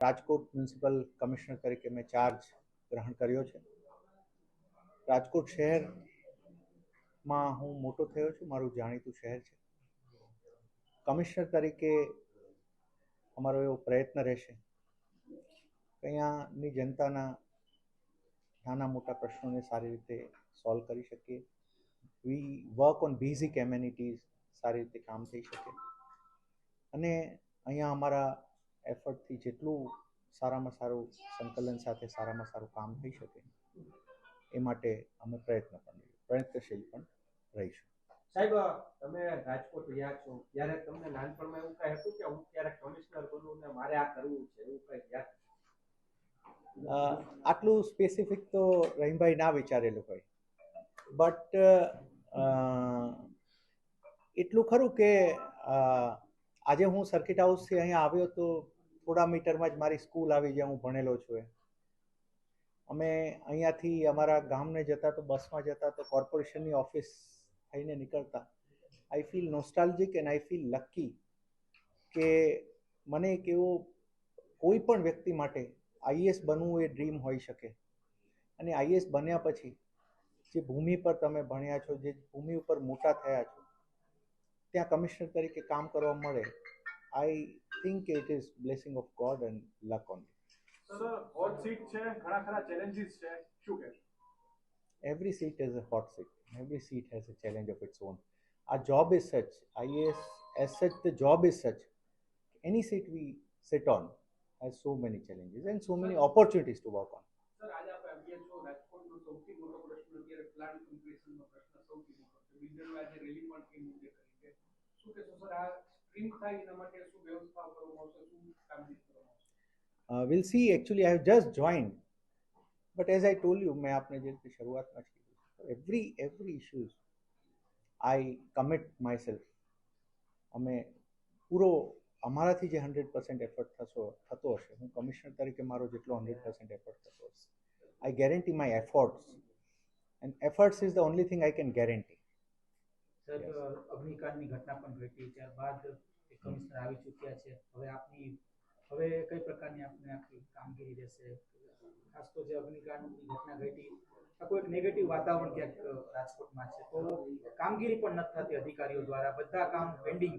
Rajkot municipal commissioner તરીકે મેં charge ગ્રહણ કર્યો છે. રાજકોટ શહેરમાં હું મોટો થયો છું, મારું જાણીતું શહેર છે. કમિશનર તરીકે અમારો એવો પ્રયત્ન રહેશે કે અહીંયાની જનતાના નાના મોટા પ્રશ્નોને સારી રીતે સોલ્વ કરી શકીએ. વી વર્ક ઓન બેઝિક એમ્યુનિટીઝ, સારી રીતે કામ થઈ શકે અને અહીંયા અમારા એફર્ટથી જેટલું સારામાં સારું સંકલન સાથે સારામાં સારું કામ થઈ શકે એ માટે અમે પ્રયત્નશીલ પણ રહીશું. સાહેબ, તમે રાજકોટ રહ્યા છો ત્યારે તમને નાનપણમાં એવું કઈ હતું કે હું ક્યારેક કમિશનર બનું ને મારે આ કરવું છે, એવું કઈ યાદ? આટલું સ્પેસિફિક તો રહીમભાઈ ના વિચારેલું હોય, બટ એટલું ખરું કે આજે હું સર્કિટ હાઉસથી અહીંયા આવ્યો તો થોડા મીટરમાં જ મારી સ્કૂલ આવી જ્યાં હું ભણેલો છું. અમે અહીંયાથી અમારા ગામને જતા તો બસમાં જતા તો કોર્પોરેશનની ઓફિસ થઈને નીકળતા. I feel nostalgic and I feel lucky કે મને એક એવો કોઈ પણ વ્યક્તિ માટે આઈએએસ બનવું એ ડ્રીમ હોઈ શકે અને આઈએએસ બન્યા પછી જે ભૂમિ પર તમે ભણ્યા છો, જે ભૂમિ ઉપર મોટા થયા છો, ત્યાં કમિશનર તરીકે કામ કરવા મળે, I think it is blessing of God and luck only. Sir, hot seat છે, ઘણા ખરા ચેલેન્જીસ છે, શું કહેશો? Every seat is a hot seat. Every seat has a challenge of its own. Our job is such, IAS as such, the job is such. Any seat we sit on has so many challenges and so many opportunities to work on. Sir, આજે આપણે અભ્યાસ છો રાજકોટનો સૌથી મોટો પ્રશ્ન અત્યારે plant કમ્પ્લીશનનો પ્રશ્ન સૌથી મોટો છે. બિલ્ડરો આજે રેલી પણ એ મુદ્દે કરી છે. શું કહેશો સર, આ સ્ટ્રીમ થાય એના માટે શું વ્યવસ્થા કરવામાં આવશે, શું કામગીરી કરવામાં આવશે? We'll see. Actually, I have just joined, but as I told you, मैं आपने जैसे शुरुआत में every issues I commit myself. અમે પૂરો અમારાથી જે 100% એફર્ટ થતો હશે, હું કમિશનર તરીકે મારો જેટલો 100% એફર્ટ થતો હશે, I guarantee my efforts and efforts is the only thing I can guarantee. Sir, અગ્નિકાંડની ઘટના પણ ઘટી, ત્યારબાદ કમિશનર આવી ચૂક્યા છે. હવે કઈ પ્રકારની આપને આખી કામગીરી રહેશે? ખાસ તો જે અગ્નિકાંડની ઘટના ઘટી, કોઈ નેગેટિવ વાતાવરણ ક્યાંક રાજકોટમાં છે, તો કામગીરી પણ નથી થતી અધિકારીઓ દ્વારા, બધા કામ પેન્ડિંગ છે.